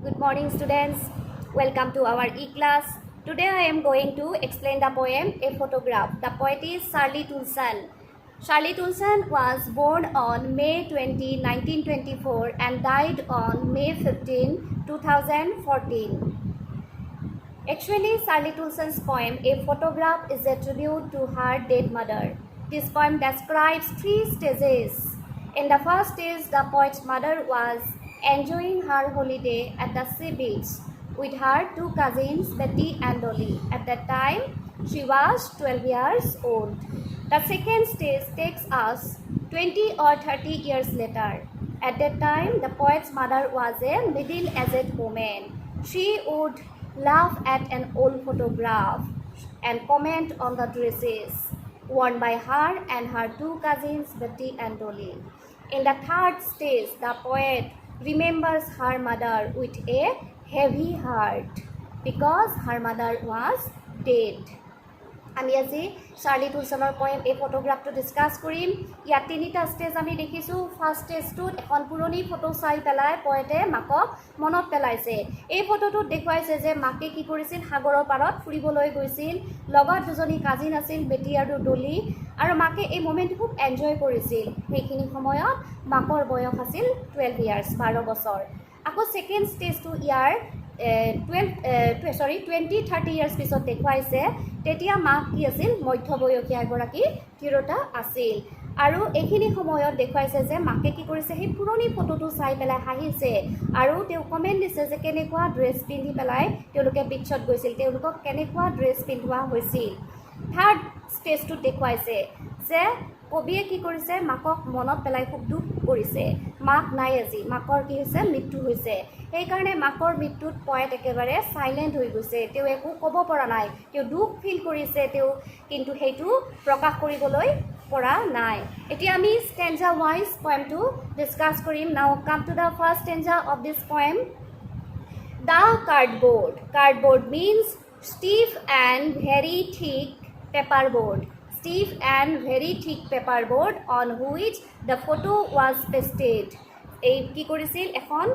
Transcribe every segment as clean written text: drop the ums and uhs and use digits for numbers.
Good morning, students. Welcome to our e-class. Today I am going to explain the poem A Photograph. The poet is Shirley Toulson. Shirley Toulson was born on May 20, 1924 and died on May 15, 2014. Actually, Shirley Toulson's poem A Photograph is a tribute to her dead mother. This poem describes three stages. In the first stage, the poet's mother was enjoying her holiday at the sea beach with her two cousins, Betty and Dolly. At that time, she was 12 years old. The second stage takes us 20 or 30 years later. At that time, the poet's mother was a middle-aged woman. She would laugh at an old photograph and comment on the dresses worn by her and her two cousins, Betty and Dolly. In the third stage, the poet remembers her mother with a heavy heart because her mother was dead. আমি আজি শাৰ্লি টুলছনৰ poem এই ফটোগ্ৰাফটো discuss কৰিম। ইয়াত তিনিটা stage আমি দেখিছোঁ। First ষ্টেজটোত এখন পুৰণি ফটো চাই পেলাই পয়েটে মাকক মনত পেলাইছে। এই ফটোটোত দেখুৱাইছে যে মাকে কি কৰিছিল, সাগৰৰ পাৰত ফুৰিবলৈ গৈছিল, লগত দুজনী কাজিন আছিল, বেটি আৰু ডলি, আৰু মাকে এই মোমেণ্টটো খুব এনজয় কৰিছিল। সেইখিনি সময়ত মাকৰ বয়স আছিল 12 ইয়াৰ্ছ, 12 বছৰ। আকৌ ছেকেণ্ড ষ্টেজটো ইয়াৰ 20-30 ইয়াৰ্ছ পিছত দেখুৱাইছে। তেতিয়া মাক কি আছিল, মধ্যবয়সীয়া এগৰাকী তিৰোতা আছিল। আৰু এইখিনি সময়ত দেখুৱাইছে যে মাকে কি কৰিছে, সেই পুৰণি ফটোটো চাই পেলাই হাঁহিছে আৰু তেওঁ কমেণ্ট দিছে যে কেনেকুৱা ড্ৰেছ পিন্ধি পেলাই তেওঁলোকে বিচত গৈছিল, তেওঁলোকক কেনেকুৱা ড্ৰেছ পিন্ধোৱা হৈছিল। থাৰ্ড ষ্টেজটোত দেখুৱাইছে যে কবিয়ে কি কৰিছে, মাকক মনত পেলাই খুব দুখ কৰিছে। মাক নাই আজি, মাকৰ কি হৈছে, মৃত্যু হৈছে। সেইকাৰণে মাকৰ মৃত্যুত পয়েট একেবাৰে চাইলেণ্ট হৈ গৈছে। তেওঁ একো ক'ব পৰা নাই, তেওঁ দুখ ফিল কৰিছে, তেওঁ কিন্তু সেইটো প্ৰকাশ কৰিবলৈ পৰা নাই। এতিয়া আমি ষ্টেঞ্জা ৱাইজ পয়েমটো ডিছকাছ কৰিম। Now come to the first stanza of this poem. The cardboard. Cardboard means stiff and very thick paperboard. Stiff and very thick paperboard on which the photo was pasted. এই কি কৰিছিল, এখন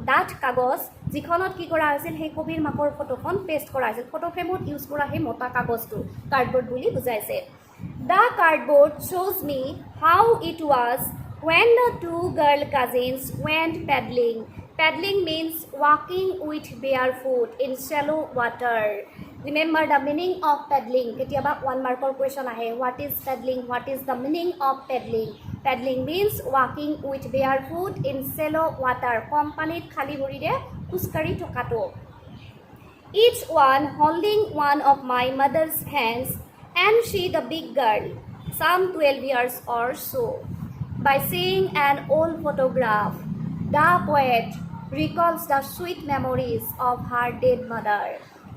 ডাঠ কাগজ যিখনত কি কৰা হৈছিল, সেই কবিৰ মাকৰ ফটোখন পেষ্ট কৰা হৈছিল। ফটো ফ্ৰেমত ইউজ কৰা সেই মোটা কাগজটো কাৰ্ডবোৰ্ড বুলি বুজাইছে। The cardboard shows me how it was when the two girl cousins went paddling. Paddling means walking with barefoot in shallow water. Remember the meaning of paddling. কেতিয়াবা 1 marker question আহে, what is paddling, what is the meaning of paddling? Paddling means walking with barefoot in shallow water. কম পানীত খালী ভৰিৰে খোজকাঢ়ি থকাটো। Each one holding one of my mother's hands and she the big girl, some 12 years or so. By seeing an old photograph, the poet recalls the sweet memories of her dead mother.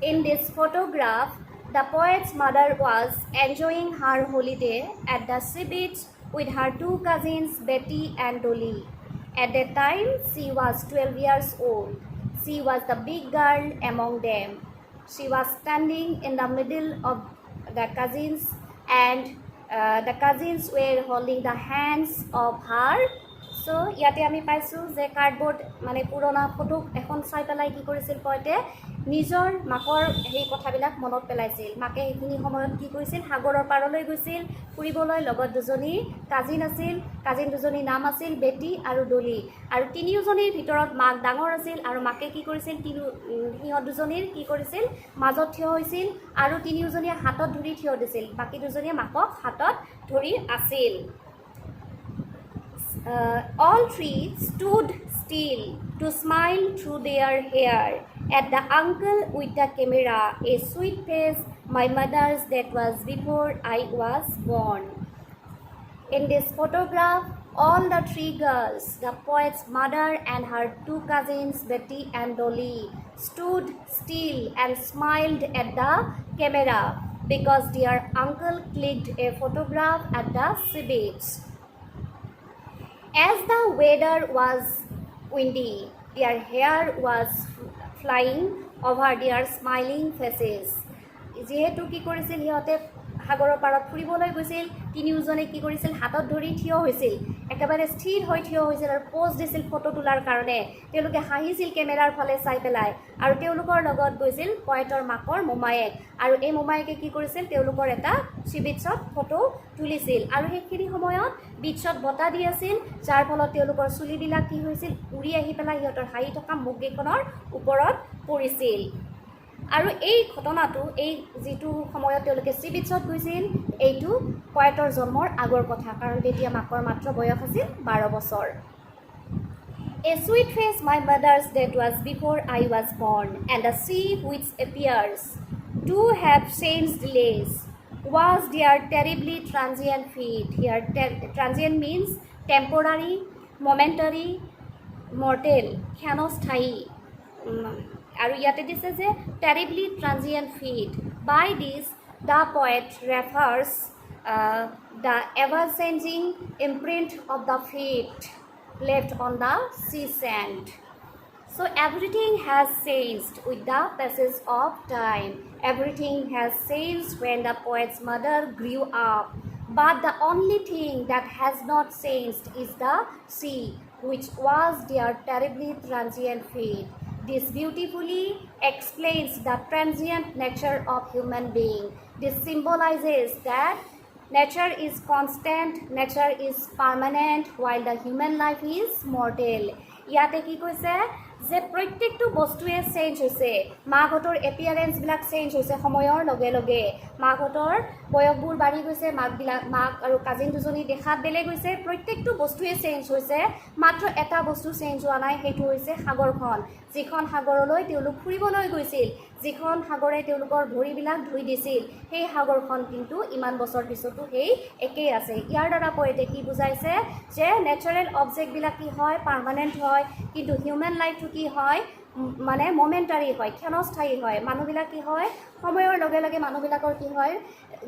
In this photograph, the poet's mother was enjoying her holiday at the sea beach with her two cousins, Betty and Dolly. At that time, she was 12 years old. She was the big girl among them. She was standing in the middle of the cousins and the cousins were holding the hands of her. So, ইয়াতে আমি পাইছোঁ যে cardboard মানে পুৰণা photo এখন চাই পেলাই কি কৰিছিল, পয়েটে নিজৰ মাকৰ সেই কথাবিলাক মনত পেলাইছিল। মাকে সেইখিনি সময়ত কি কৰিছিল, সাগৰৰ পাৰলৈ গৈছিল ফুৰিবলৈ, লগত দুজনী কাজিন আছিল, কাজিন দুজনীৰ নাম আছিল বেটি আৰু ডলি, আৰু তিনিওজনীৰ ভিতৰত মাক ডাঙৰ আছিল আৰু মাকে কি কৰিছিল, সিহঁত দুজনীৰ কি কৰিছিল, মাজত থিয় হৈছিল আৰু তিনিওজনীয়ে হাতত ধৰি থিয় দিছিল, বাকী দুজনীয়ে মাকক হাতত ধৰি আছিল। All three stood still to smile through their hair at the uncle with the camera, a sweet face, my mother's that was before I was born. In this photograph, all the three girls, the poet's mother and her two cousins, Betty and Dolly, stood still and smiled at the camera because their uncle clicked a photograph at the sea beach. As the weather was windy, their hair was flying over their smiling faces. যিহেতু কি কৰিছিল, সিহঁতে সাগৰৰ পাৰত ফুৰিবলৈ গৈছিল তিনিওজনে কি কৰিছিল হাতত ধৰি থিয় হৈছিল একেবাৰে স্থিৰ হৈ থিয় হৈছিল আৰু পোজ দিছিল ফটো তোলাৰ কাৰণে তেওঁলোকে হাঁহিছিল কেমেৰাৰ ফালে চাই পেলাই আৰু তেওঁলোকৰ লগত গৈছিল পয়েটৰ মাকৰ মোমায়েক আৰু এই মোমায়েকে কি কৰিছিল তেওঁলোকৰ এটা চি বিচত ফটো তুলিছিল আৰু সেইখিনি সময়ত বিচত বতাহ দি আছিল যাৰ ফলত তেওঁলোকৰ চুলিবিলাক কি হৈছিল উৰি আহি পেলাই সিহঁতৰ হাঁহি থকা মুখকেইখনৰ ওপৰত পৰিছিল আৰু এই ঘটনাটো এই যিটো সময়ত তেওঁলোকে চি বিচত গৈছিল এইটো পয়েটৰ জন্মৰ আগৰ কথা কাৰণ তেতিয়া মাকৰ মাত্ৰ বয়স আছিল 12 বছৰ A sweet face my mother's death was before I was born, and the sea which appears to have changed delays was their terribly transient feat. Here, transient means temporary, momentary, mortal, ক্ষণস্থায়ী আৰু ইয়াতে দিছে যে terribly transient feat. By this, the poet refers the ever-changing imprint of the feet left on the sea sand. So everything has changed with the passage of time. Everything has changed when the poet's mother grew up. But the only thing that has not changed is the sea, which was their terribly transient fate. This beautifully explains the transient nature of human being. This symbolizes that nature is constant, nature is permanent, while the human life is mortal. ইয়াতে কি কৈছে যে প্ৰত্যেকটো বস্তুৱে change হৈছে মাকহঁতৰ এপিয়াৰেঞ্চবিলাক change হৈছে সময়ৰ লগে লগে মাকহঁতৰ বয়সবোৰ বাঢ়ি গৈছে মাক আৰু কাজিন দুজনী দেখাত বেলেগ হৈছে প্ৰত্যেকটো বস্তুৱে চেঞ্জ হৈছে মাত্ৰ এটা বস্তু চেঞ্জ হোৱা নাই সেইটো হৈছে সাগৰখন যিখন সাগৰলৈ তেওঁলোক ফুৰিবলৈ গৈছিল যিখন সাগৰে তেওঁলোকৰ ভৰিবিলাক ধুই দিছিল সেই সাগৰখন কিন্তু ইমান বছৰ পিছতো সেই একেই আছে ইয়াৰ দ্বাৰা পয়েটে কি বুজাইছে যে নেচাৰেল অবজেক্টবিলাক কি হয় পাৰ্মানেণ্ট হয় কিন্তু হিউমেন লাইফটো কি হয় মানে মোমেণ্টাৰী হয় ক্ষণস্থায়ী হয় মানুহবিলাক কি হয় সময়ৰ লগে লগে মানুহবিলাকৰ কি হয়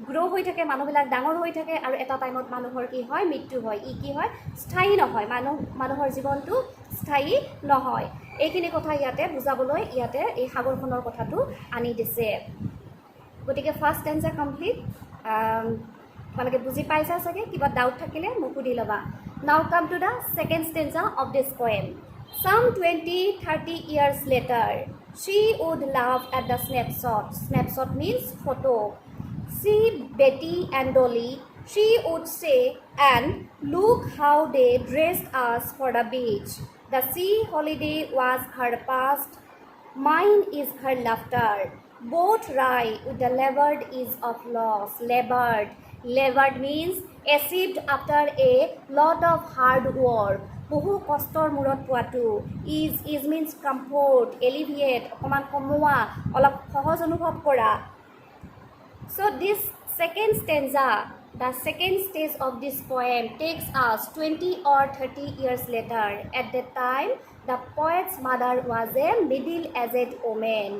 গ্ৰ' হৈ থাকে মানুহবিলাক ডাঙৰ হৈ থাকে আৰু এটা টাইমত মানুহৰ কি হয় মৃত্যু হয় ই কি হয় স্থায়ী নহয় মানুহৰ জীৱনটো স্থায়ী নহয় এইখিনি কথা ইয়াতে বুজাবলৈ ইয়াতে এই সাগৰখনৰ কথাটো আনি দিছে গতিকে ফাৰ্ষ্ট ষ্টেঞ্জা কমপ্লিট তোমালোকে বুজি পাইছা চাগে কিবা ডাউট থাকিলে মোক সুধি ল'বা now come to the second stanza of this poem Some 20-30 years later, she would laugh at the snapshot. Snapshot means photo. See Betty and Dolly, she would say, and look how they dressed us for the beach. The sea holiday was her past, mine is her laughter. Both ride with the labored ease of loss. Labored means achieved after a lot of hard work. বহু কষ্টৰ মূৰত পোৱাটো is means comfort alleviate অকণমান কমোৱা অলপ সহজ অনুভৱ কৰা so' this second stanza the second stage of this poem takes us 20 or 30 years later. At that time, the poet's mother was a middle-aged woman.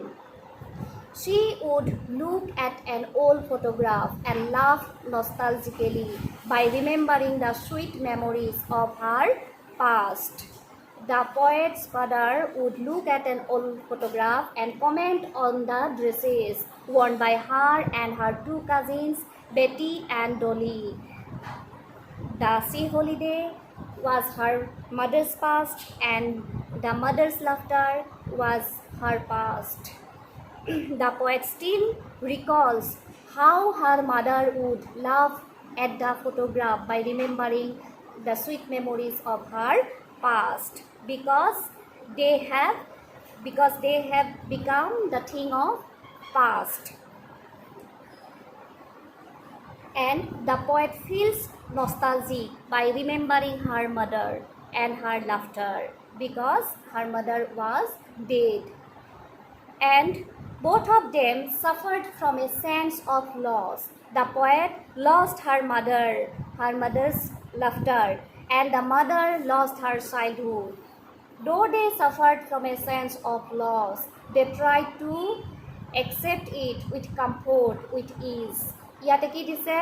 She would look at an old photograph and laugh nostalgically by remembering the sweet memories of her past. The poet's father would look at an old photograph and comment on the dresses worn by her and her two cousins, Betty and Dolly. The sea holiday was her mother's past and the mother's laughter was her past. The poet still recalls how her mother would laugh at the photograph by remembering the sweet memories of her past because they have become the thing of past. And the poet feels nostalgic by remembering her mother and her laughter because her mother was dead. And both of them suffered from a sense of loss. The poet lost her mother's laughter, and the mother lost her childhood. Though they suffered from a sense of loss, they tried to accept it with comfort, with ease. ইয়াতে কি দিছে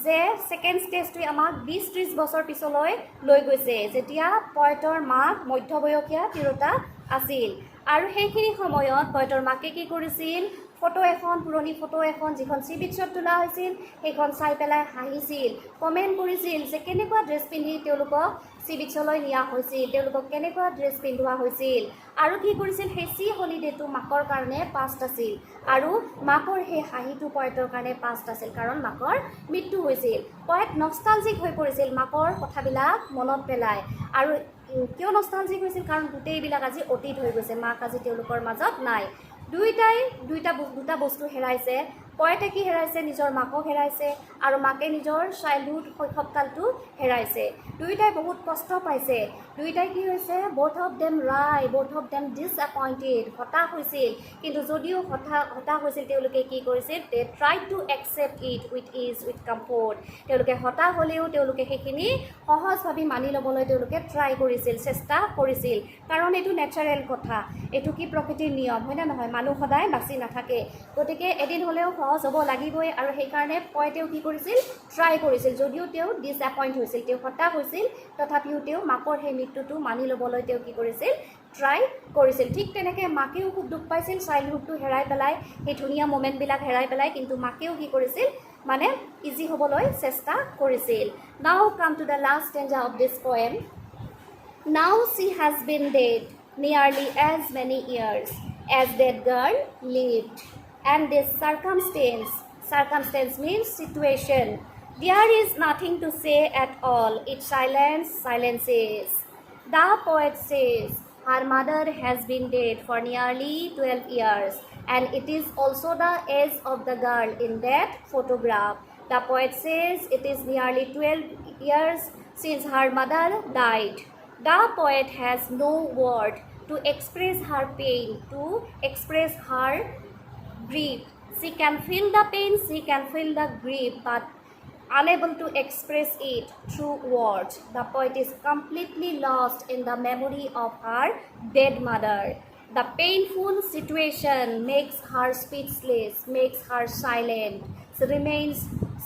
যে second ষ্টেজটোৱে আমাক 20-30 বছৰ পিছলৈ লৈ গৈছে যেতিয়া পয়েটৰ মাক মধ্যবয়সীয়া তিৰোতা আছিল আৰু সেইখিনি সময়ত পয়েটৰ মাকে কি কৰিছিল ফটো এখন পুৰণি ফটো এখন যিখন চি বিচত তোলা হৈছিল সেইখন চাই পেলাই হাঁহিছিল কমেণ্ট কৰিছিল যে কেনেকুৱা ড্ৰেছ পিন্ধি তেওঁলোকক চি বিচলৈ নিয়া হৈছিল তেওঁলোকক কেনেকুৱা ড্ৰেছ পিন্ধোৱা হৈছিল আৰু কি কৰিছিল সেই চি হলিডেটো মাকৰ কাৰণে পাষ্ট আছিল আৰু মাকৰ সেই হাঁহিটো পয়েটৰ কাৰণে পাষ্ট আছিল কাৰণ মাকৰ মৃত্যু হৈছিল পয়েট নষ্টালজিক হৈ পৰিছিল মাকৰ কথাবিলাক মনত পেলাই আৰু কিয় নষ্টালজিক হৈছিল কাৰণ গোটেইবিলাক আজি অতীত হৈ গৈছে মাক আজি তেওঁলোকৰ মাজত নাই দুটা বস্তু হেৰাইছে পয়েটে কি হেৰাইছে নিজৰ মাকক হেৰাইছে আৰু মাকে নিজৰ চাইল্ডহুড শৈশৱকালটো হেৰাইছে দুয়োটাই বহুত কষ্ট পাইছে দুয়োটাই কি হৈছে both of them disappointed হতাশ হৈছিল কিন্তু যদিও হতাশ হৈছিল তেওঁলোকে কি কৰিছিল they tried to accept it with ease with comfort তেওঁলোকে হতাশ হ'লেও তেওঁলোকে সেইখিনি সহজভাৱে মানি ল'বলৈ তেওঁলোকে ট্ৰাই কৰিছিল চেষ্টা কৰিছিল কাৰণ এইটো নেচাৰেল কথা এইটো কি প্ৰকৃতিৰ নিয়ম হয় না নহয় মানুহ সদায় বাচি নাথাকে গতিকে এদিন হ'লেও সহজ হ'ব লাগিবই আৰু সেইকাৰণে পয়েটেও কি কৰিছিল ট্ৰাই কৰিছিল যদিও তেওঁ ডিসএপইণ্ট হৈছিল তেওঁ হতাশ হৈছিল তথাপিও তেওঁ মাকৰ সেই মৃত্যুটো মানি ল'বলৈ তেওঁ কি কৰিছিল ট্ৰাই কৰিছিল ঠিক তেনেকৈ মাকেও খুব দুখ পাইছিল চাইল্ডহুডটো হেৰাই পেলাই সেই ধুনীয়া মোমেণ্টবিলাক হেৰাই পেলাই কিন্তু মাকেও কি কৰিছিল মানে ইজি হ'বলৈ চেষ্টা কৰিছিল now come to the last stanza of this poem now she has been dead nearly as many years as that girl lived and this circumstance means situation there is nothing to say at all it silences the poet says her mother has been dead for nearly 12 years and it is also the age of the girl in that photograph the poet says it is nearly 12 years since her mother died the poet has no word to express her pain to express her grief she can feel the pain she can feel the grief but unable to express it through words the poet is completely lost in the memory of her dead mother the painful situation makes her speechless makes her silent she remains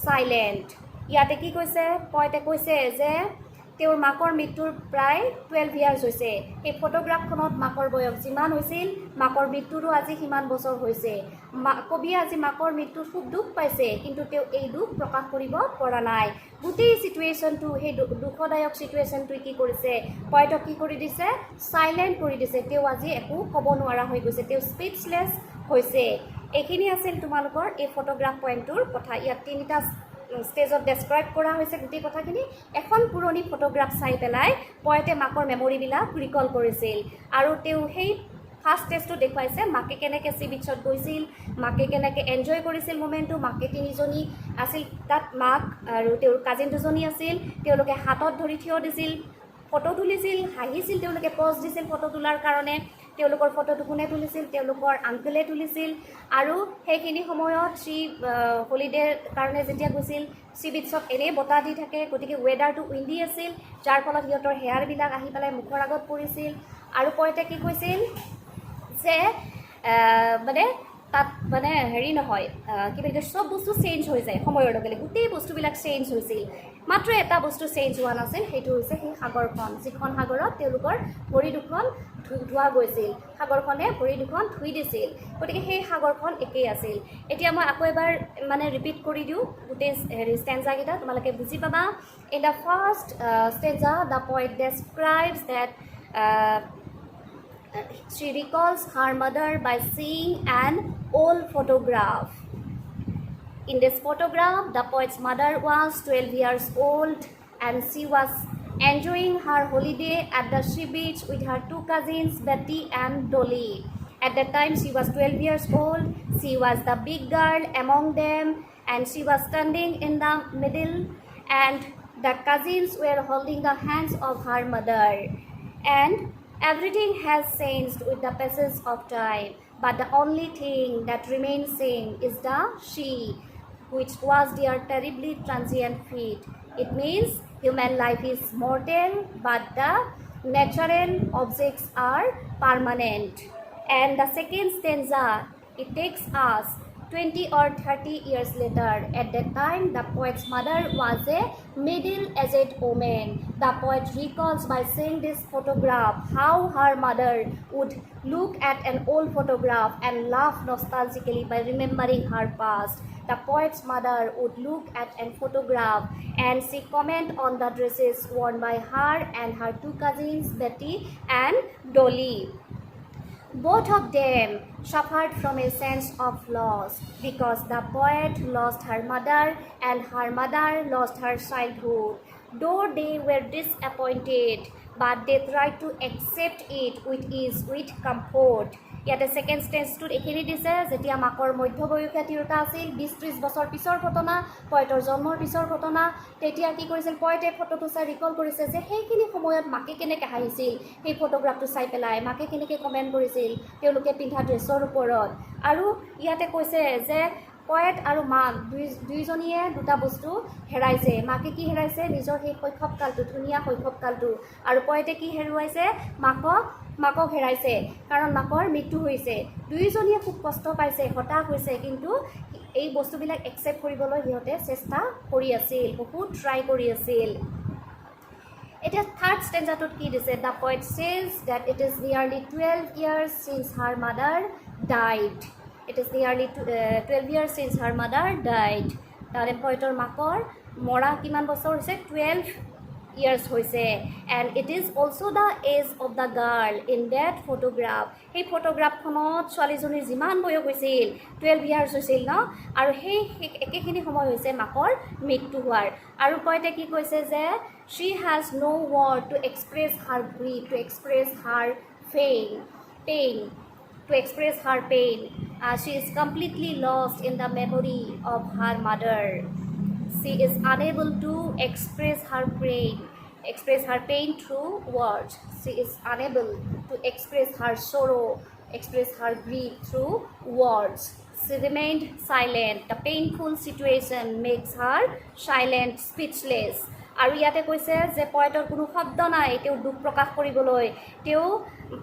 silent ইয়াতে কি কৈছে পয়েটে কৈছে যে তেওঁৰ মাকৰ মৃত্যুৰ প্ৰায় 12 years হৈছে এই ফটোগ্ৰাফখনত মাকৰ বয়স যিমান হৈছিল মাকৰ মৃত্যুৰো আজি সিমান বছৰ হৈছে কবিয়ে আজি মাকৰ মৃত্যুৰ খুব দুখ পাইছে কিন্তু তেওঁ এই দুখ প্ৰকাশ কৰিব পৰা নাই গোটেই চিটুৱেশ্যনটো সেই দুখদায়ক চিটুৱেশ্যনটোৱে কি কৰিছে পয়েটক কি কৰি দিছে চাইলেণ্ট কৰি দিছে তেওঁ আজি একো ক'ব নোৱাৰা হৈ গৈছে তেওঁ স্পীচলেছ হৈছে এইখিনি আছিল তোমালোকৰ এই ফটোগ্ৰাফ পয়েমটোৰ কথা ইয়াত তিনিটা ষ্টেজত ডেছক্ৰাইব কৰা হৈছে গোটেই কথাখিনি এখন পুৰণি ফটোগ্ৰাফ চাই পেলাই পয়েটে মাকৰ মেমৰিবিলাক ৰিকল কৰিছিল আৰু তেওঁ সেই ফাৰ্ষ্ট ষ্টেজটো দেখুৱাইছে মাকে কেনেকৈ চি বিচত গৈছিল মাকে কেনেকৈ এনজয় কৰিছিল মোমেণ্টটো মাকে তিনিজনী আছিল তাত মাক আৰু তেওঁৰ কাজিন দুজনী আছিল তেওঁলোকে হাতত ধৰি থিয় দিছিল ফটো তুলিছিল হাঁহিছিল তেওঁলোকে পজ দিছিল ফটো তোলাৰ কাৰণে তেওঁলোকৰ ফটোটো কোনে তুলিছিল তেওঁলোকৰ আংকলে তুলিছিল আৰু সেইখিনি সময়ত শ্ৰী হলিডেৰ কাৰণে যেতিয়া গৈছিল চি বিচত এনেই বতাহ দি থাকে গতিকে ৱেডাৰটো উইণ্ডি আছিল যাৰ ফলত সিহঁতৰ হেয়াৰবিলাক আহি পেলাই মুখৰ আগত পৰিছিল আৰু পয়েটে কি কৈছিল যে মানে তাত মানে হেৰি নহয় কি বুলি কয় চব বস্তু চেঞ্জ হৈ যায় সময়ৰ লগে লগে গোটেই বস্তুবিলাক চেঞ্জ হৈছিল মাত্ৰ এটা বস্তু চেঞ্জ হোৱা নাছিল সেইটো হৈছে সেই সাগৰখন যিখন সাগৰত তেওঁলোকৰ ভৰি দুখন ধোৱা গৈছিল সাগৰখনে ভৰি দুখন ধুই দিছিল গতিকে সেই সাগৰখন একেই আছিল এতিয়া মই আকৌ এবাৰ মানে ৰিপিট কৰি দিওঁ গোটেই হেৰি ষ্টেঞ্জাকেইটা তোমালোকে বুজি পাবা in the first stanza the poet describes that she recalls her mother by seeing an old photograph. In this photograph, the poet's mother was 12 years old and she was enjoying her holiday at the sea beach with her two cousins, Betty and Dolly. At that time, she was 12 years old. She was the big girl among them and she was standing in the middle and the cousins were holding the hands of her mother. And everything has changed with the passage of time, but the only thing that remains same is the she, which was their terribly transient fate. It means human life is mortal, but the natural objects are permanent. And the second stanza, it takes us 20 or 30 years later. At that time, the poet's mother was a middle-aged woman. The poet recalls by seeing this photograph how her mother would look at an old photograph and laugh nostalgically by remembering her past. The poet's mother would look at a photograph and she comment on the dresses worn by her and her two cousins, Betty and Dolly. Both of them suffered from a sense of loss because the poet lost her mother and her mother lost her childhood. Though they were disappointed, but they tried to accept it with ease, with comfort. ইয়াতে second ষ্টেজটোত এইখিনি দিছে যেতিয়া মাকৰ মধ্যবয়সীয়া তিৰোতা আছিল 20-30 বছৰ পিছৰ ঘটনা পয়েটৰ জন্মৰ পিছৰ ঘটনা তেতিয়া কি কৰিছিল পয়েটে ফটোটো চাই ৰিকল কৰিছে যে সেইখিনি সময়ত মাকে কেনেকৈ হাঁহিছিল সেই ফটোগ্ৰাফটো চাই পেলাই মাকে কেনেকৈ কমেণ্ট কৰিছিল তেওঁলোকে পিন্ধা ড্ৰেছৰ ওপৰত আৰু ইয়াতে কৈছে যে পয়েট আৰু মাক দুইজনীয়ে দুটা বস্তু হেৰাইছে মাকে কি হেৰাইছে নিজৰ সেই শৈশৱকালটো ধুনীয়া শৈশৱকালটো আৰু পয়েটে কি হেৰুৱাইছে মাকক হেৰাইছে কাৰণ মাকৰ মৃত্যু হৈছে দুইজনীয়ে খুব কষ্ট পাইছে হতাশ হৈছে কিন্তু এই বস্তুবিলাক একচেপ্ট কৰিবলৈ সিহঁতে চেষ্টা কৰি আছিল বহুত ট্ৰাই কৰি আছিল এতিয়া থাৰ্ড ষ্টেঞ্জাটোত কি দিছে the poet says that it is নিয়াৰলি 12 years since her mother died. It is nearly 12 years since her mother died. তাৰে পয়েটৰ মাকৰ মৰা কিমান বছৰ হৈছে 12 years hoise and it is also the age of the girl in that photograph. Hey photograph khonot chwalijonir jiman boyok hoisil 12 years hoisil no aru hey ekekhini samoy hoise makor mrityu hoar aru poete ki koise je she has no word to express her grief, to express her pain to express her pain. She is completely lost in the memory of her mother. She is unable to express her pain through words. She is unable to express her sorrow, express her grief through words. She remained silent. The painful situation makes her silent, speechless. আৰু ইয়াতে কৈছে যে পয়েটৰ কোনো শব্দ নাই তেওঁ দুখ প্ৰকাশ কৰিবলৈ তেওঁ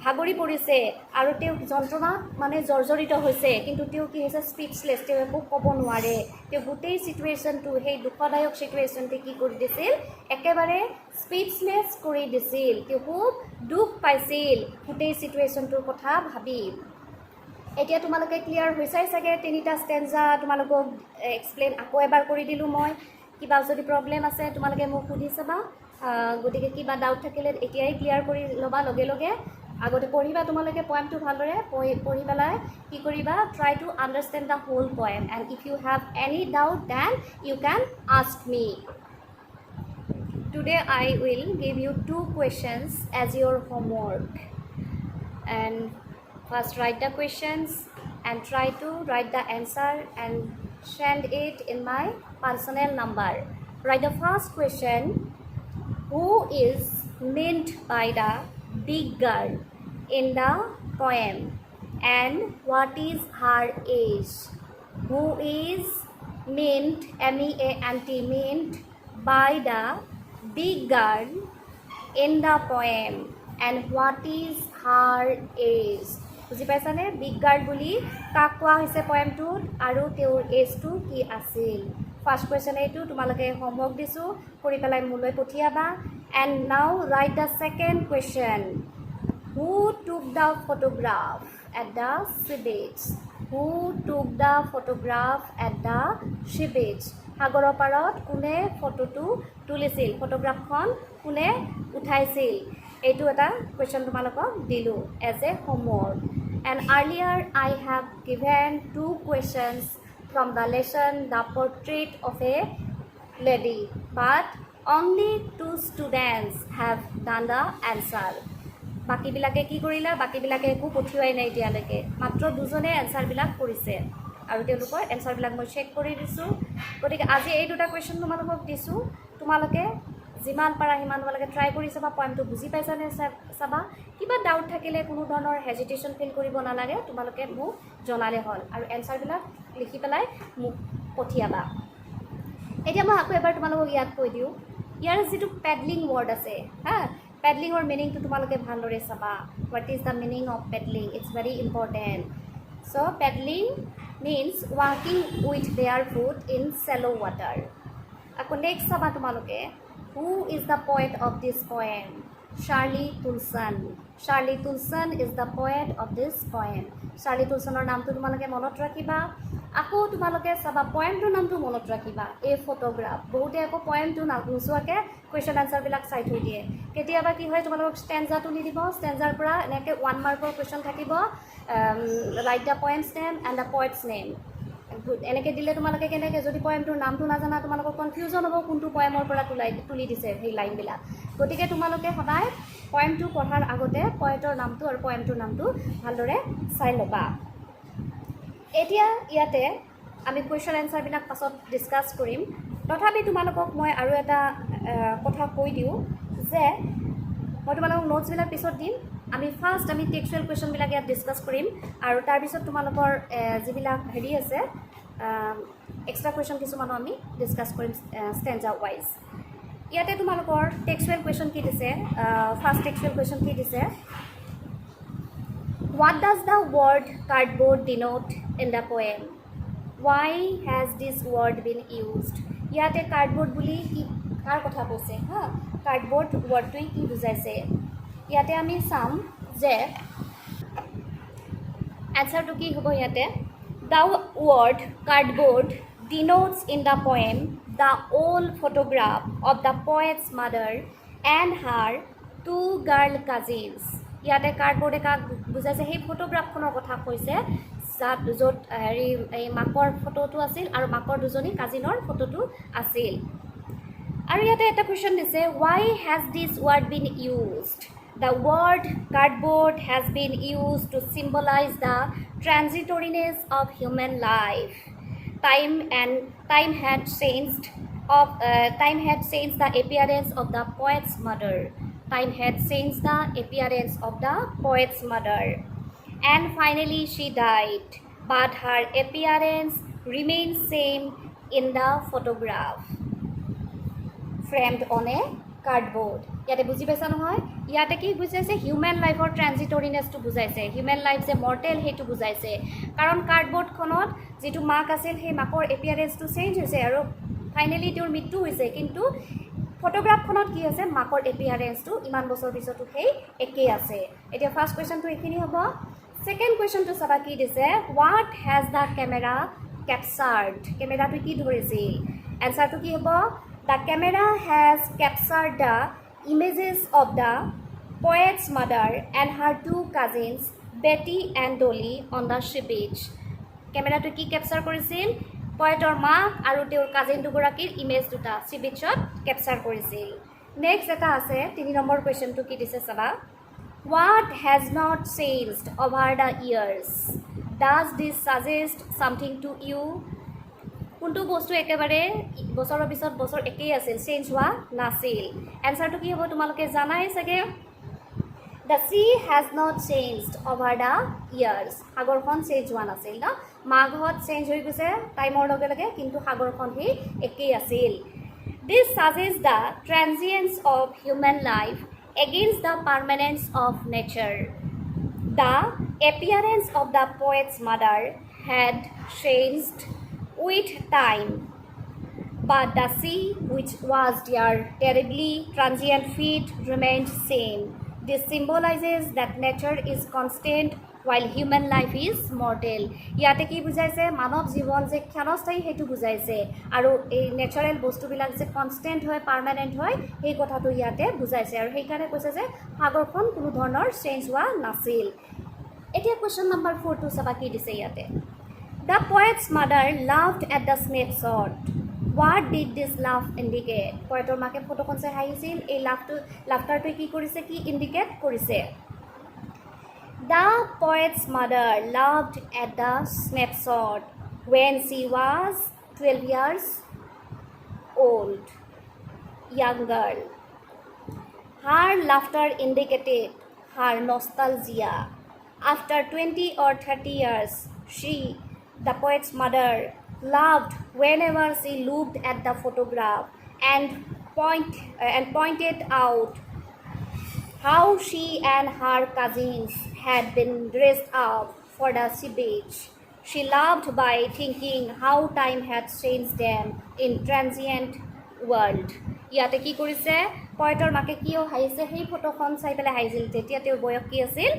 ভাগৰি পৰিছে আৰু তেওঁ যন্ত্ৰণাত মানে জৰ্জৰিত হৈছে কিন্তু তেওঁ কি হৈছে স্পীচলেছ তেওঁ একো ক'ব নোৱাৰে তেওঁ গোটেই চিটুৱেশ্যনটো সেই দুখদায়ক চিটুৱেশ্যনটো কি কৰি দিছিল একেবাৰে স্পীচলেছ কৰি দিছিল তেওঁ খুব দুখ পাইছিল গোটেই চিটুৱেশ্যনটোৰ কথা ভাবি এতিয়া তোমালোকে ক্লিয়াৰ হৈছাই চাগে তিনিটা ষ্টেঞ্জা তোমালোকক এক্সপ্লেইন আকৌ এবাৰ কৰি দিলোঁ মই কিবা যদি প্ৰব্লেম আছে তোমালোকে মোক সুধি চাবা গতিকে কিবা ডাউট থাকিলে এতিয়াই ক্লিয়াৰ কৰি ল'বা লগে লগে আগতে পঢ়িবা তোমালোকে পয়েমটো ভালদৰে পঢ়ি পেলাই কি কৰিবা try to understand the whole poem and if you have any doubt then you can ask me today I will give you 2 questions as your homework and first write the questions and try to write the answer and send it in my personal number. Write the first question. Who is meant by the big girl in the poem and what is her age? Who is meant, M-E-A-N-T, meant by the big girl in the poem and what is her age? বুজি পাইছানে big girl বুলি কাক কোৱা হৈছে পয়েমটোত আৰু তেওঁৰ এজটো কি আছিল ফাৰ্ষ্ট কুৱেশ্যন এইটো তোমালোকে হোমৱৰ্ক দিছোঁ কৰি পেলাই মোলৈ পঠিয়াবা এণ্ড নাও right the second question who took the photograph at the sea beach who took the photograph at the sea beach সাগৰৰ পাৰত কোনে ফটোটো তুলিছিল ফটোগ্ৰাফখন কোনে উঠাইছিল এইটো এটা কুৱেশ্যন তোমালোকক দিলোঁ as a homework and earlier I have given 2 questions from the lesson The Portrait of a Lady but only 2 students have done the answer বাকিবিলাকে কি কৰিলা বাকিবিলাকে একো পঠিওৱাই নাই এতিয়ালৈকে মাত্ৰ দুজনে এনসাৰবিলাক কৰিছে আৰু তেওঁলোকৰ এনসাৰবিলাক মই চেক কৰি দিছোঁ গতিকে আজি এই দুটা কুৱেশ্যন তোমালোকক দিছোঁ তোমালোকে যিমান পাৰা সিমান তোমালোকে ট্ৰাই কৰি চাবা পয়েমটো বুজি পাইছানে চাবা কিবা ডাউট থাকিলে কোনো ধৰণৰ হেজিটেশ্যন ফিল কৰিব নালাগে তোমালোকে মোক জনালে হ'ল আৰু এনসাৰবিলাক লিখি পেলাই মোক পঠিয়াবা এতিয়া মই আকৌ এবাৰ তোমালোকক ইয়াত কৈ দিওঁ ইয়াৰ যিটো পেডলিং ৱৰ্ড আছে হা পেডলিঙৰ মিনিংটো তোমালোকে ভালদৰে চাবা what is the meaning of paddling it's very important So paddling means walking with barefoot in shallow water. Ako next saba tumaloke. Who is the poet of this poem? Shirley Tulson. Shirley Tulson is the poet of this poem. Shirley Tulsonor namtu tumaloke monot rakhiba. Ako tumaloke saba poem to namtu monot rakhiba. A photograph. Bohude ako poem to nusuake question answer bilak side hoi diye. Ketiaba ki hoy tumalok stanza tuli dibo. Stanza pura enake 1 mark or question thakibo. Write the poem's name and the poet's name. এনেকৈ দিলে তোমালোকে কেনেকৈ যদি পয়েমটোৰ নামটো নাজানা তোমালোকৰ confusion হ'ব কোনটো পয়েমৰ পৰা তুলি দিছে সেই লাইনবিলাক গতিকে তোমালোকে সদায় পয়েমটো পঢ়াৰ আগতে পয়েটৰ নামটো আৰু পয়েমটোৰ নামটো ভালদৰে চাই ল'বা এতিয়া ইয়াতে আমি কুৱেশ্যন এনচাৰবিলাক পাছত ডিছকাছ কৰিম তথাপি তোমালোকক মই আৰু এটা কথা কৈ দিওঁ যে মই তোমালোকক নোটছবিলাক পিছত দিম আমি ফাৰ্ষ্ট আমি টেক্সচুৱেল কুৱেশ্যনবিলাক ইয়াত ডিছকাছ কৰিম আৰু তাৰপিছত তোমালোকৰ যিবিলাক হেৰি আছে এক্সট্ৰা কুৱেশ্যন কিছুমানো আমি ডিছকাছ কৰিম ষ্টেঞ্জা ৱাইজ ইয়াতে তোমালোকৰ টেক্সচুৱেল কুৱেশ্যন কি দিছে ফাৰ্ষ্ট টেক্সচুৱেল কুৱেশ্যন কি দিছে What does the word cardboard denote in the poem? Why has this word been used? ইয়াতে cardboard বুলি কি কাৰ কথা কৈছে হা cardboard wordটোই কি বুজাইছে ইয়াতে আমি চাম যে এনসাৰটো কি হ'ব ইয়াতে The word cardboard denotes in the poem the old photograph of the poet's mother and her two girl cousins. ইয়াতে কাৰ্ডবোৰ্ডে কাক বুজাইছে সেই ফটোগ্ৰাফখনৰ কথা কৈছে য'ত হেৰি এই মাকৰ ফটোটো আছিল আৰু মাকৰ দুজনী কাজিনৰ ফটোটো আছিল আৰু ইয়াতে এটা কুৱেশ্যন দিছে why has this word been used? The word cardboard has been used to symbolize the transitoriness of human life. Time had changed the appearance of the poet's mother. Time had changed the appearance of the poet's mother. And finally she died, but her appearance remains same in the photograph, framed on a cardboard. ইয়াতে বুজি পাইছা নহয় ইয়াতে কি বুজাইছে human লাইফৰ ট্ৰানজিটৰিনেছটো বুজাইছে human life যে মৰ্টেল সেইটো বুজাইছে কাৰণ কাৰ্ডবোৰ্ডখনত যিটো মাক আছিল সেই মাকৰ এপিয়াৰেঞ্চটো চেঞ্জ হৈছে আৰু ফাইনেলি তেওঁৰ মৃত্যু হৈছে কিন্তু ফটোগ্ৰাফখনত কি আছে মাকৰ এপিয়াৰেঞ্চটো ইমান বছৰ পিছতো সেই একেই আছে এতিয়া ফাৰ্ষ্ট কুৱেশ্যনটো এইখিনি হ'ব ছেকেণ্ড কুৱেশ্যনটো চাবা কি দিছে what has the camera captured কেমেৰাটো কি ধৰিছিল এনচাৰটো কি হ'ব the camera has captured the images of the poet's mother and her two cousins Betty and Dolly on the sea beach. কেমেৰাটো কি কেপচাৰ কৰিছিল পয়েটৰ মাক আৰু তেওঁৰ কাজিন দুগৰাকীৰ ইমেজ দুটা সি বিচত কেপচাৰ কৰিছিল নেক্সট এটা আছে 3 নম্বৰ কুৱেশ্যনটো কি দিছে চাবা What has not changed over the years? Does this suggest something to you? কোনটো বস্তু একেবাৰে বছৰৰ পিছত বছৰ একেই আছিল চেঞ্জ হোৱা নাছিল এনসাৰটো কি হ'ব তোমালোকে জানাই চাগে The sea has not changed over the years সাগৰখন চেঞ্জ হোৱা নাছিল ন মাঘত চেঞ্জ হৈ গৈছে টাইমৰ লগে লগে কিন্তু সাগৰখন হি একেই আছিল This suggests the transience of human life against the permanence of nature. The appearance of the poet's mother had changed with time, but the sea, which was their terribly transient feat, remained same. This symbolizes that nature is constant while human life is mortal. ইয়াতে কি বুজাইছে মানৱ জীৱন যে ক্ষণস্থায়ী হেতু বুজাইছে আৰু এই নেচাৰেল বস্তুবিলাক যে কনষ্টেন্ট হয় পাৰ্মানেন্ট হয় এই কথাটো ইয়াতে বুজাইছে আৰু সেইকাৰণে কৈছে যে সাগৰখন কোনো ধৰণৰ চেঞ্জ হোৱা নাছিল এতিয়া কুৱেশ্যন নম্বৰ 4 টো চাবা কি দিছে ইয়াতে The poet's mother laughed at the snapshot. What did this laugh indicate? Poetor make photokhon se haisil ei laughter ki korise ki indicate korise. The poet's mother laughed at the snapshot when she was 12 years old, young girl. Her laughter indicated her nostalgia. After 20 or 30 years, the poet's mother laughed whenever she looked at the photograph and pointed out how she and her cousins had been dressed up for the sea beach. She laughed by thinking how time had changed them in transient world. ইয়াতে কি কৰিছে পয়েটৰ মাকে কিয় হাঁহিছে সেই ফটোখন চাই পেলাই হাঁহিছিল তেতিয়া তেওঁৰ বয়স কি আছিল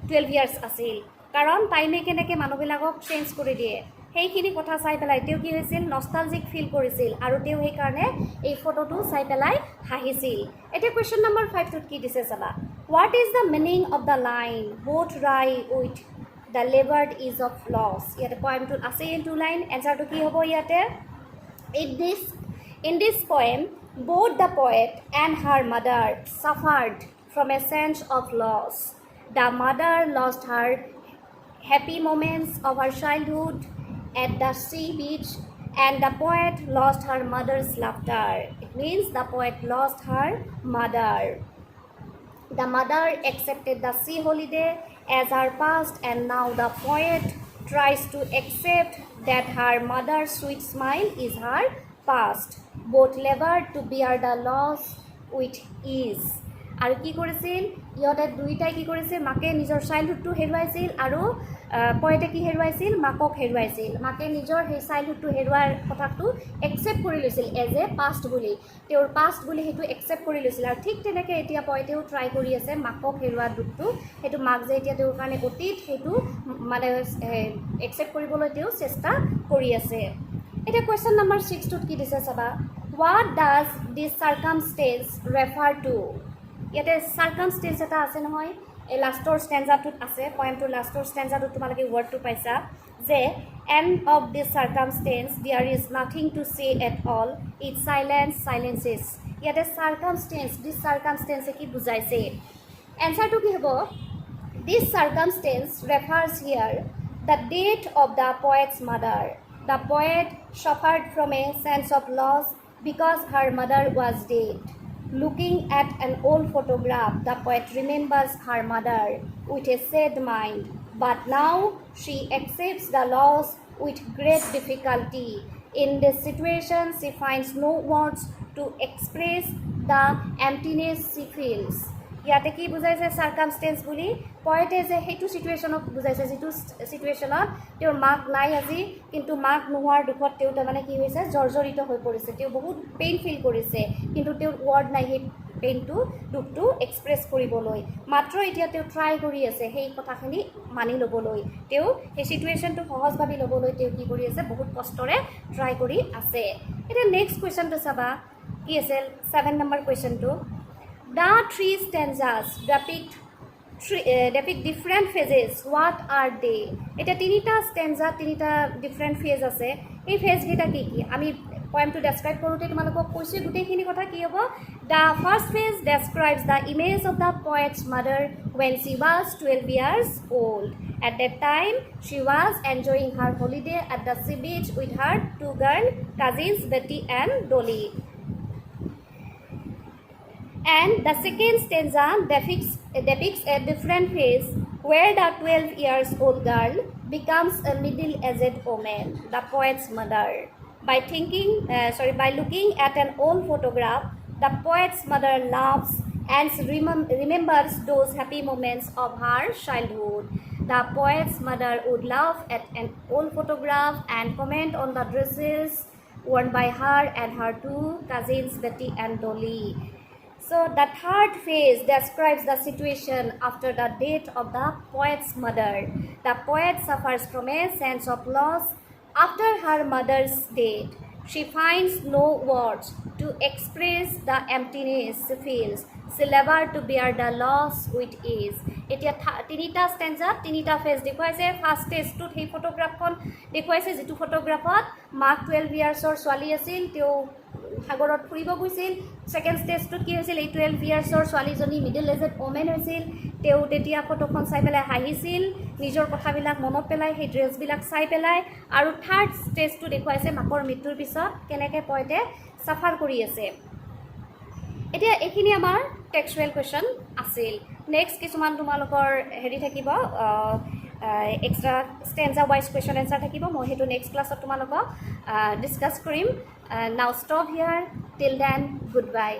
12 ইয়াৰ্ছ আছিল কাৰণ টাইমে কেনেকৈ মানুহবিলাকক চেঞ্জ কৰি দিয়ে সেইখিনি কথা চাই পেলাই তেওঁ কি হৈছিল নষ্টালজিক ফিল কৰিছিল আৰু তেওঁ সেইকাৰণে এই ফটোটো চাই পেলাই হাঁহিছিল এতিয়া কুৱেশ্যন নম্বৰ 5 টোত কি দিছে চাবা what is the meaning of the line both wry with the laboured ease of loss ইয়াতে পয়েমটোত আছে ইন টু লাইন এনচাৰটো কি হ'ব ইয়াতে in this poem both the poet and her mother suffered from a sense of loss. The mother lost her happy moments of her childhood at the sea beach and the poet lost her mother's laughter. It means the poet lost her mother. The mother accepted the sea holiday as her past and now the poet tries to accept that her mother's sweet smile is her past. Both labored to bear the loss with ease. আৰু কি কৰিছিল ইহঁতে দুইটাই কি কৰিছিল মাকে নিজৰ চাইল্ডহুডটো হেৰুৱাইছিল আৰু পয়েটে কি হেৰুৱাইছিল মাকক হেৰুৱাইছিল মাকে নিজৰ সেই চাইল্ডহুডটো হেৰুৱাৰ কথাটো একচেপ্ট কৰি লৈছিল এজ এ পাষ্ট বুলি তেওঁৰ পাষ্ট বুলি সেইটো একচেপ্ট কৰি লৈছিল আৰু ঠিক তেনেকৈ এতিয়া পয়েটেও ট্ৰাই কৰি আছে মাকক হেৰুৱাৰ দুখটো সেইটো মাক যে এতিয়া তেওঁৰ কাৰণে অতীত সেইটো মানে একচেপ্ট কৰিবলৈ তেওঁ চেষ্টা কৰি আছে এতিয়া কুৱেশ্যন নম্বৰ 6 টোত কি দিছে চাবা what does this circumstance refer to ইয়াতে চাৰ্কামষ্টেঞ্চ এটা আছে নহয় এই লাষ্টৰ ষ্টেঞ্জাটোত আছে পয়েমটোৰ লাষ্টৰ ষ্টেঞ্জাটোত তোমালোকে ৱৰ্ডটো পাইছা যে end of this circumstance there is nothing to say at all it silences ইয়াতে চাৰ্কামষ্টেঞ্চ দিছ চাৰ্কামষ্টেঞ্চে কি বুজাইছে এনচাৰটো কি হ'ব this circumstance refers here the death of the poet's mother The poet suffered from a sense of loss because her mother was dead. Looking at an old photograph, the poet remembers her mother with a sad mind. But now she accepts the loss with great difficulty. In this situation, she finds no words to express the emptiness she feels. ইয়াতে কি বুজাইছে চাৰ্কামষ্টেঞ্চ বুলি পয়েটে যে সেইটো চিটুৱেশ্যনক বুজাইছে যিটো চিটুৱেশ্যনত তেওঁৰ মাক নাই আজি কিন্তু মাক নোহোৱাৰ দুখত তেওঁ তাৰমানে কি হৈছে জৰ্জৰিত হৈ পৰিছে তেওঁ বহুত পেইন ফিল কৰিছে কিন্তু তেওঁৰ ৱৰ্ড নাই সেই পেইনটো দুখটো এক্সপ্ৰেছ কৰিবলৈ মাত্ৰ এতিয়া তেওঁ ট্ৰাই কৰি আছে সেই কথাখিনি মানি ল'বলৈ তেওঁ সেই চিটুৱেশ্যনটো সহজ ভাবি ল'বলৈ তেওঁ কি কৰি আছে বহুত কষ্টৰে ট্ৰাই কৰি আছে এতিয়া নেক্সট কুৱেশ্যনটো চাবা কি আছিল 7 number কুৱেশ্যনটো The three stanzas depict different phases. What are they? এটা তিনিটা stanza তিনিটা different phase আছে এই phase কেইটা কি কি আমি পয়েমটো ডেসক্ৰাইব কৰোঁতে তোমালোকক কৈছোঁ গোটেইখিনি কথা কি হ'ব The first phase describes the image of the poet's mother when she was 12 years old. At that time, she was enjoying her holiday at the sea beach with her two girl cousins Betty and Dolly. And the second stanza depicts a different phase where the 12 years old girl becomes a middle-aged woman, the poet's mother. By looking at an old photograph, the poet's mother laughs and remembers those happy moments of her childhood. The poet's mother would laugh at an old photograph and comment on the dresses worn by her and her two cousins Betty and Dolly. So the third phase describes the situation after the death of the poet's mother. The poet suffers from a sense of loss after her mother's death. She finds no words to express the emptiness she feels. She labored to bear the loss with ease. এতিয়া তিনিটা stanza তিনিটা phase দেখুৱাইছে first ষ্টেজটোত সেই ফটোগ্ৰাফখন দেখুৱাইছে যিটো ফটোগ্ৰাফত মাক 12 ইয়াৰ্ছৰ ছোৱালী আছিল তেওঁ সাগৰত ফুৰিব গৈছিল ছেকেণ্ড ষ্টেজটোত কি হৈছিল এই 12 ইয়াৰ্ছৰ ছোৱালীজনী মিডল এজড ওমেন হৈছিল তেওঁ তেতিয়া ফটোখন চাই পেলাই হাঁহিছিল নিজৰ কথাবিলাক মনত পেলাই সেই ড্ৰেছবিলাক চাই পেলাই আৰু থাৰ্ড ষ্টেজটো দেখুৱাইছে মাকৰ মৃত্যুৰ পিছত কেনেকৈ পয়েটে চাফাৰ কৰি আছে এতিয়া এইখিনি আমাৰ টেক্সচুৱেল কুৱেশ্যন আছিল নেক্সট কিছুমান তোমালোকৰ হেৰি থাকিব extra stanza wise question answer থাকিব মই সেইটো নেক্সট ক্লাছত তোমালোকক ডিছকাছ কৰিম নাও ষ্টপ হিয়াৰ টিল দেন গুড বাই